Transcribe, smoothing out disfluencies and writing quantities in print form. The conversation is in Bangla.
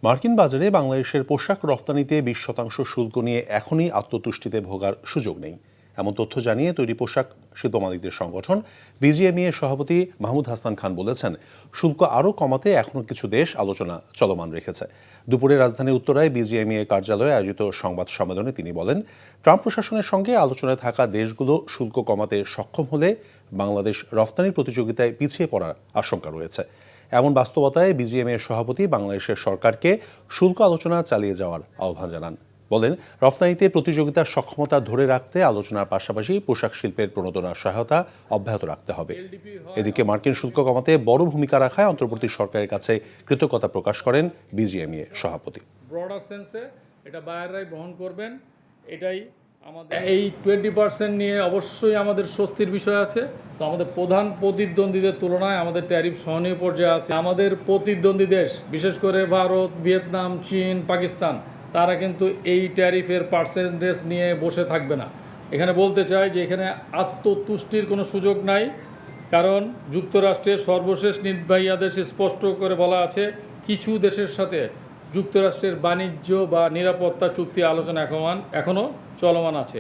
মার্কিন বাজারে বাংলাদেশের পোশাক রফতানিতে 20% শুল্ক নিয়ে এখনই আত্মতুষ্টিতে ভোগার সুযোগ নেই, এমন তথ্য জানিয়ে তৈরি পোশাক শিল্প মালিকদের সংগঠন বিজিএমইএ সভাপতি মাহমুদ হাসান খান বলেছেন, শুল্ক আরও কমাতে এখনও কিছু দেশ আলোচনা চলমান রেখেছে। দুপুরে রাজধানীর উত্তরায় বিজিএমইএ কার্যালয়ে আয়োজিত সংবাদ সম্মেলনে তিনি বলেন, ট্রাম্প প্রশাসনের সঙ্গে আলোচনায় থাকা দেশগুলো শুল্ক কমাতে সক্ষম হলে বাংলাদেশ রফতানির প্রতিযোগিতায় পিছিয়ে পড়ার আশঙ্কা রয়েছে। এমন বাস্তবতায় বিজিএমইএর সভাপতি বাংলাদেশের সরকারকে শুল্ক আলোচনা চালিয়ে যাওয়ার আহ্বান জানান। বলেন, রফতানিতে প্রতিযোগিতার সক্ষমতা ধরে রাখতে আলোচনার পাশাপাশি পোশাক শিল্পের প্রণোদনার সহায়তা অব্যাহত রাখতে হবে। এদিকে মার্কিন শুল্ক কমাতে বড় ভূমিকা রাখায় অন্তর্বর্তী সরকারের কাছে কৃতজ্ঞতা প্রকাশ করেন বিজিএমইএ সভাপতি। ব্রডার সেন্সে এটা বায়াররাই বহন করবেন, এটাই আমাদের এই 20% নিয়ে অবশ্যই আমাদের স্বস্তির বিষয় আছে। তো আমাদের প্রধান প্রতিদ্বন্দ্বীদের তুলনায় আমাদের ট্যারিফ সহনীয় পর্যায়ে আছে। আমাদের প্রতিদ্বন্দ্বী দেশ বিশেষ করে ভারত, ভিয়েতনাম, চীন, পাকিস্তান, তারা কিন্তু এই ট্যারিফের পার্সেন্টেজ নিয়ে বসে থাকবে না। এখানে বলতে চাই যে এখানে আত্মতুষ্টির কোনো সুযোগ নাই, কারণ যুক্তরাষ্ট্রের সর্বশেষ নির্বাহী আদেশে স্পষ্ট করে বলা আছে কিছু দেশের সাথে যুক্তরাষ্ট্রের বাণিজ্য বা নিরাপত্তা চুক্তি আলোচনা এখনও চলমান আছে।